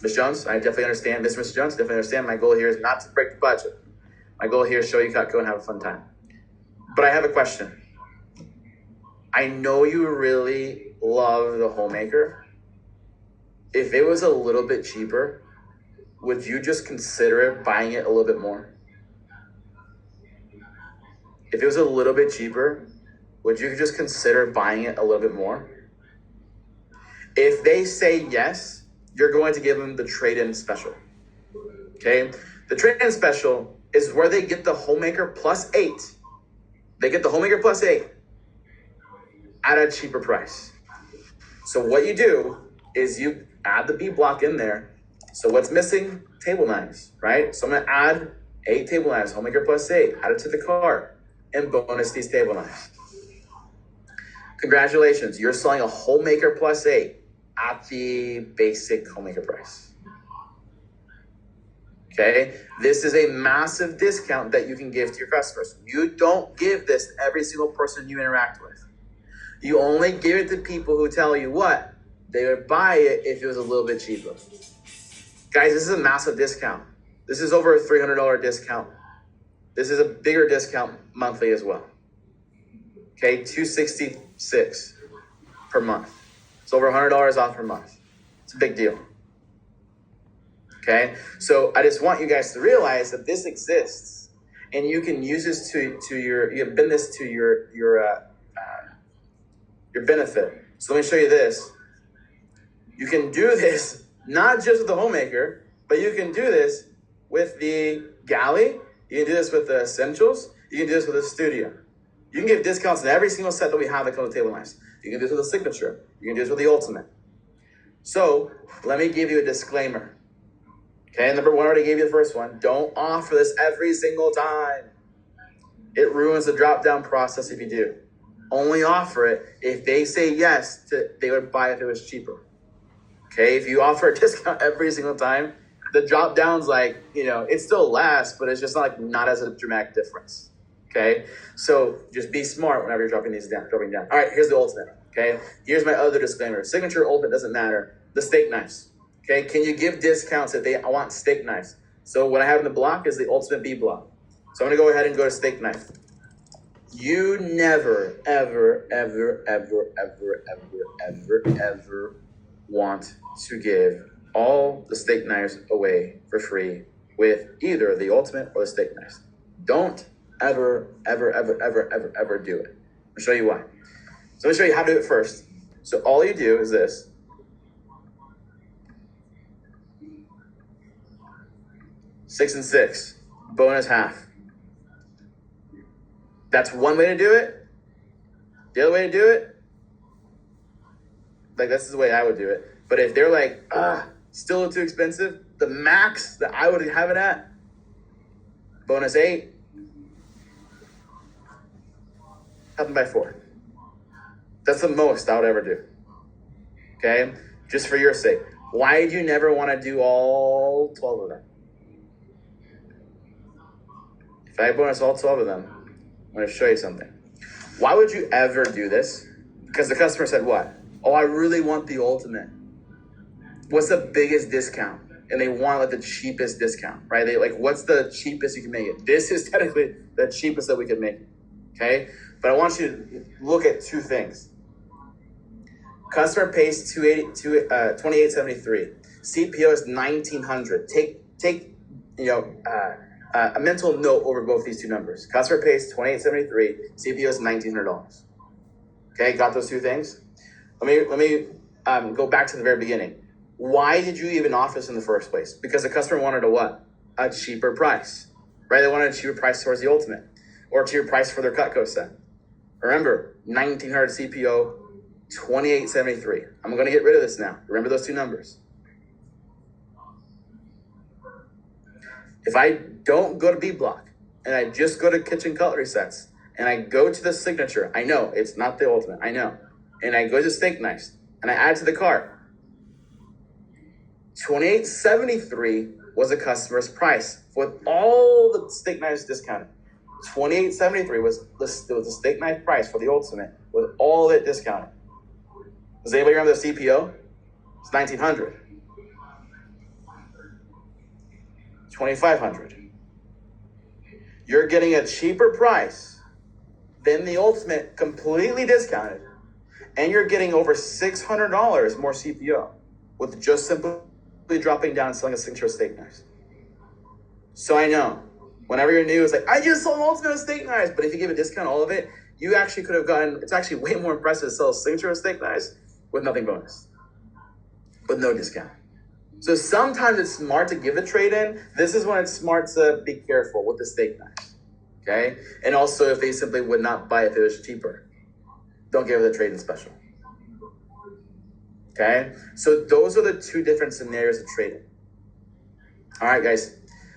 Ms. Jones, I definitely understand. Mr. Jones, definitely understand. My goal here is not to break the budget. My goal here is show you Cutco and have a fun time. But I have a question. I know you really love the homemaker. If it was a little bit cheaper, would you just consider buying it a little bit more? If it was a little bit cheaper, would you just consider buying it a little bit more? If they say yes, you're going to give them the trade-in special. Okay? The trade-in special is where they get the homemaker plus 8. They get the homemaker plus 8 at a cheaper price. So what you do is you add the B block in there, So what's missing? Table knives, right? So I'm gonna add 8 table knives, Homemaker plus 8, add it to the cart, and bonus these table knives. Congratulations, you're selling a Homemaker plus 8 at the basic Homemaker price. Okay, this is a massive discount that you can give to your customers. You don't give this to every single person you interact with. You only give it to people who tell you what? They would buy it if it was a little bit cheaper. Guys, this is a massive discount. This is over a $300 discount. This is a bigger discount monthly as well. Okay, $266 per month. It's over $100 off per month. It's a big deal. Okay, so I just want you guys to realize that this exists, and you can use this to your, you can bend this to your benefit. So let me show you this. You can do this not just with the Homemaker, but you can do this with the Galley. You can do this with the Essentials. You can do this with the Studio. You can give discounts on every single set that we have that comes with table knives. You can do this with the Signature. You can do this with the Ultimate. So let me give you a disclaimer. Okay, number 1, I already gave you the first one. Don't offer this every single time. It ruins the drop-down process if you do. Only offer it if they say yes, they would buy if it was cheaper. Okay, if you offer a discount every single time, the drop-down's like, it still lasts, but it's just not as a dramatic difference. Okay, so just be smart whenever you're dropping down. All right, here's the Ultimate. Okay, here's my other disclaimer. Signature, Ultimate, doesn't matter. The steak knives. Okay, can you give discounts if they want steak knives? So what I have in the block is the Ultimate B block. So I'm gonna go ahead and go to steak knife. You never, ever, ever, ever, ever, ever, ever, ever want to give all the steak knives away for free with either the Ultimate or the steak knives. Don't ever, ever, ever, ever, ever, ever do it. I'll show you why. So let me show you how to do it first. So all you do is this. 6 and 6, bonus half. That's one way to do it. The other way to do it, this is the way I would do it. But if they're like, still too expensive, the max that I would have it at, bonus 8, have them by 4. That's the most I would ever do. Okay? Just for your sake. Why do you never want to do all 12 of them? If I bonus all 12 of them, I'm going to show you something. Why would you ever do this? Because the customer said what? Oh, I really want the Ultimate. What's the biggest discount? And they want the cheapest discount, right? They what's the cheapest you can make it? This is technically the cheapest that we could make it, okay? But I want you to look at 2 things. Customer pays $28.73. CPO is $1,900. Take a mental note over both these 2 numbers. Customer pays $28.73. CPO is $1,900. Okay, got those 2 things? Let me go back to the very beginning. Why did you even offer this in the first place? Because the customer wanted a what? A cheaper price, right? They wanted a cheaper price towards the Ultimate, or a cheaper price for their Cutco set. Remember, $1,900 CPO, $28.73. I'm going to get rid of this now. Remember those 2 numbers. If I don't go to B block and I just go to kitchen cutlery sets and I go to the Signature, I know it's not the Ultimate, I know. And I go to steak knives and I add to the cart. $28.73 was a customer's price with all the steak knives discounted. $28.73 was the steak knife price for the Ultimate with all of it discounted. Does anybody remember the CPO? It's $1,900. $2,500. You're getting a cheaper price than the Ultimate, completely discounted, and you're getting over $600 more CPO with just simply dropping down and selling a Signature steak knives. So I know, whenever you're new, it's I just sold an Ultimate steak knives, but if you give a discount all of it, you actually could have gotten, it's actually way more impressive to sell a Signature steak knives with nothing bonus, with no discount. So sometimes it's smart to give a trade-in. This is when it's smart to be careful with the steak knives, okay? And also if they simply would not buy it if it was cheaper, don't give it the trade-in special, okay? So those are the 2 different scenarios of trade-in. All right, guys.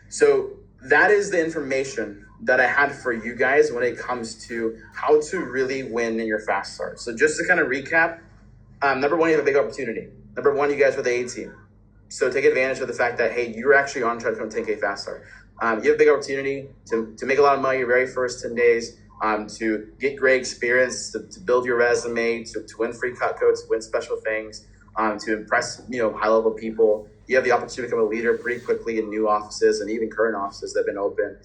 So that is the information that I had for you guys when it comes to how to really win in your fast start. So just to kind of recap, number one, you have a big opportunity. Number one, you guys are the A team. So take advantage of the fact that, hey, you're actually on track to 10K fast start. You have a big opportunity to make a lot of money your very first 10 days, to get great experience, to build your resume, to win free cut codes, to win special things, to impress, high level people. You have the opportunity to become a leader pretty quickly in new offices and even current offices that have been open.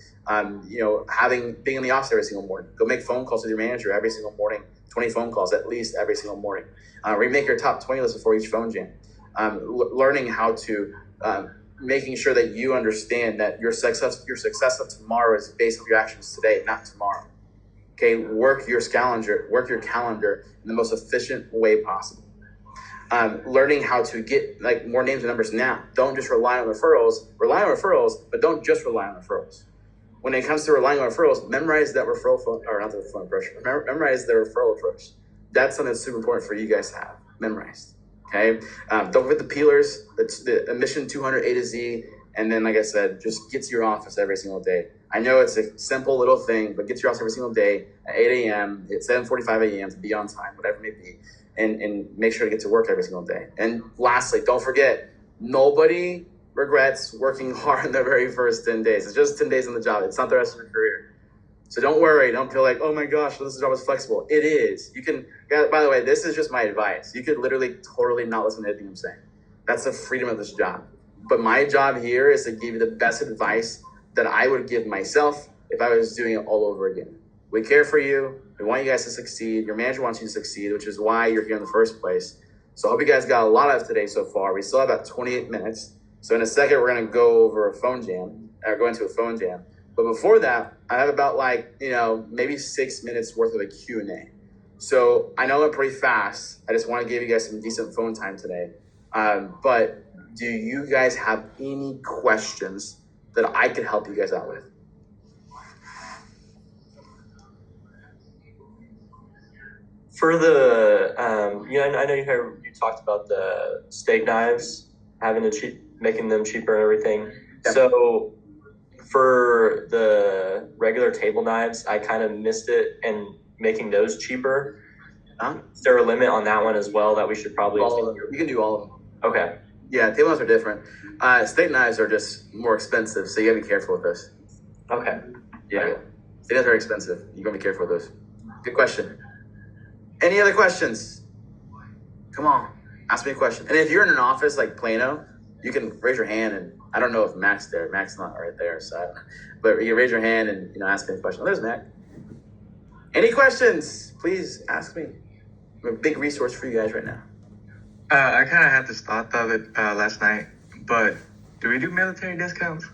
Being in the office every single morning. Go make phone calls with your manager every single morning, 20 phone calls at least every single morning. Remake your top 20 list before each phone jam. Learning how to, making sure that you understand that your success of tomorrow is based on your actions today, not tomorrow. Okay, work your calendar in the most efficient way possible. Learning how to get more names and numbers now. Don't just rely on referrals. Rely on referrals, but don't just rely on referrals. When it comes to relying on referrals, memorize that referral phone, or not the phone approach. Memorize the referral approach. That's something that's super important for you guys to have memorized. Okay. Don't forget the peelers. That's the mission 200 A to Z. And then, like I said, just get to your office every single day. I know it's a simple little thing, but get to your office every single day at 8 a.m., at 7:45 a.m. to be on time, whatever it may be. And make sure to get to work every single day. And lastly, don't forget, nobody regrets working hard in their very first 10 days. It's just 10 days on the job. It's not the rest of your career. So don't worry. Don't feel like, oh my gosh, this job is flexible. It is. You can, by the way, this is just my advice. You could literally totally not listen to anything I'm saying. That's the freedom of this job. But my job here is to give you the best advice that I would give myself if I was doing it all over again. We care for you. We want you guys to succeed. Your manager wants you to succeed, which is why you're here in the first place. So I hope you guys got a lot out of today so far. We still have about 28 minutes. So in a second, we're going to go over a phone jam, or go into a phone jam. But before that, I have about maybe 6 minutes worth of a Q&A. So I know I'm pretty fast. I just want to give you guys some decent phone time today. But do you guys have any questions that I could help you guys out with? For the, I know you talked about the steak knives, making them cheaper and everything. Yep. So for the regular table knives, I kind of missed it and making those cheaper. Is there a limit on that one as well that we should probably? All of them. You can do all of them. Okay. Yeah, table knives are different. Steak knives are just more expensive, so you gotta be careful with those. Okay. Yeah, steak knives are expensive. You gotta be careful with those. Good question. Any other questions? Come on, ask me a question. And if you're in an office like Plano, you can raise your hand, and I don't know if Mac's there. Mac's not right there, so I don't know. But you can raise your hand and ask me a question. Oh, there's Mac. Any questions? Please ask me. I'm a big resource for you guys right now. I kind of had this thought of it last night, but do we do military discounts?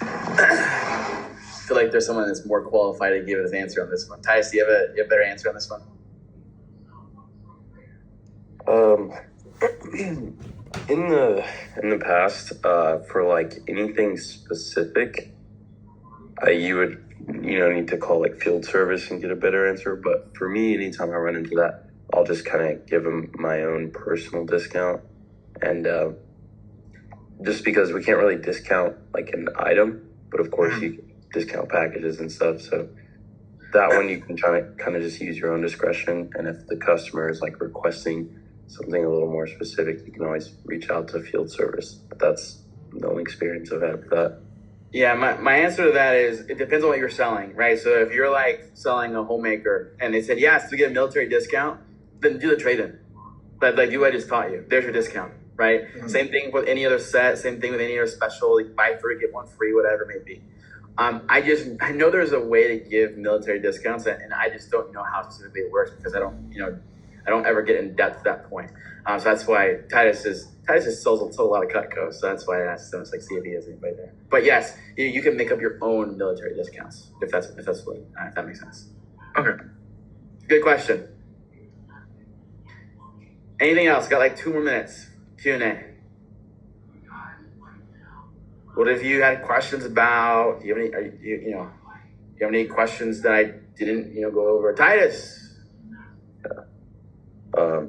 I feel like there's someone that's more qualified to give us an answer on this one. Titus, do you have a better answer on this one? In the past, for like anything specific, you would need to call like field service and get a better answer. But for me, anytime I run into that, I'll just kind of give them my own personal discount, and just because we can't really discount like an item, but of course you can discount packages and stuff. So that one you can try to kind of just use your own discretion. And if the customer is like requesting something a little more specific, you can always reach out to field service. But that's the only experience I've had with that. Yeah, my answer to that is it depends on what you're selling, right? So if you're like selling a homemaker and they said, yes, to get a military discount, then do the trade-in. But like do what I just taught you. There's your discount, right? Mm-hmm. Same thing with any other set, same thing with any other special, like buy 3, get 1 free, whatever it may be. I know there's a way to give military discounts, and I just don't know how specifically it works because I don't ever get in depth to that point. So that's why Titus sells a lot of Cutco. So that's why I asked him to see if he has anybody there. But yes, you can make up your own military discounts if that makes sense. Okay. Good question. Anything else? Got like 2 more minutes. Q&A. What if you had questions about? Do you have any questions that I didn't go over? Titus. How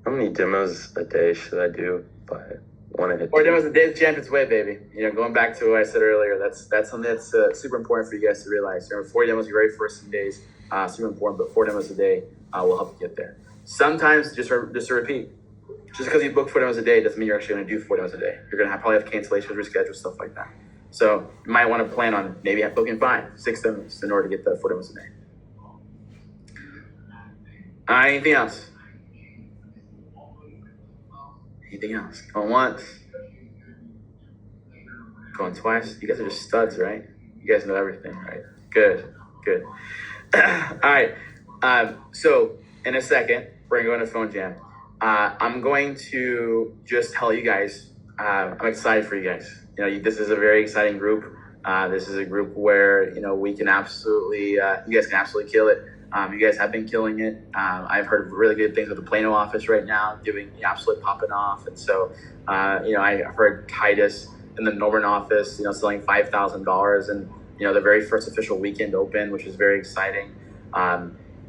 many demos a day should I do? If I want to hit. 4 demos a day is the champion's way, baby. Going back to what I said earlier, that's something that's super important for you guys to realize. 4 demos your very first 10 days, super important, but 4 demos a day will help you get there. Sometimes, just to repeat, just because you book 4 demos a day doesn't mean you're actually going to do 4 demos a day. You're going to probably have cancellations, reschedule, stuff like that. So you might want to plan on maybe booking 5, 6 demos in order to get the 4 demos a day. Anything else? Anything else? Going once? Going twice? You guys are just studs, right? You guys know everything, right? Good. All right. So in a second, we're going to go into phone jam. I'm going to just tell you guys, I'm excited for you guys. This is a very exciting group. This is a group where, we can absolutely, you guys can absolutely kill it. You guys have been killing it. I've heard really good things with the Plano office right now, doing absolutely popping off. And so, I've heard Titus in the Northern office, selling $5,000 and, the very first official weekend open, which is very exciting.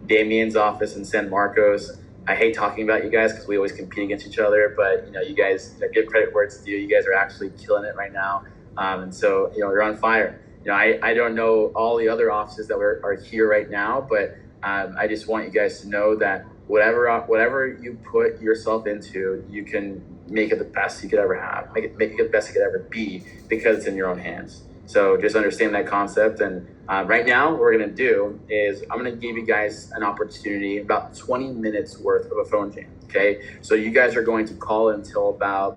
Damien's office in San Marcos. I hate talking about you guys because we always compete against each other, but, you guys give credit where it's due. You guys are actually killing it right now. And so, you're on fire. I don't know all the other offices that are here right now, but I just want you guys to know that whatever you put yourself into, you can make it the best you could ever have. Make it the best you could ever be because it's in your own hands. So just understand that concept. And right now, what we're going to do is I'm going to give you guys an opportunity, about 20 minutes worth of a phone jam. Okay. So you guys are going to call until about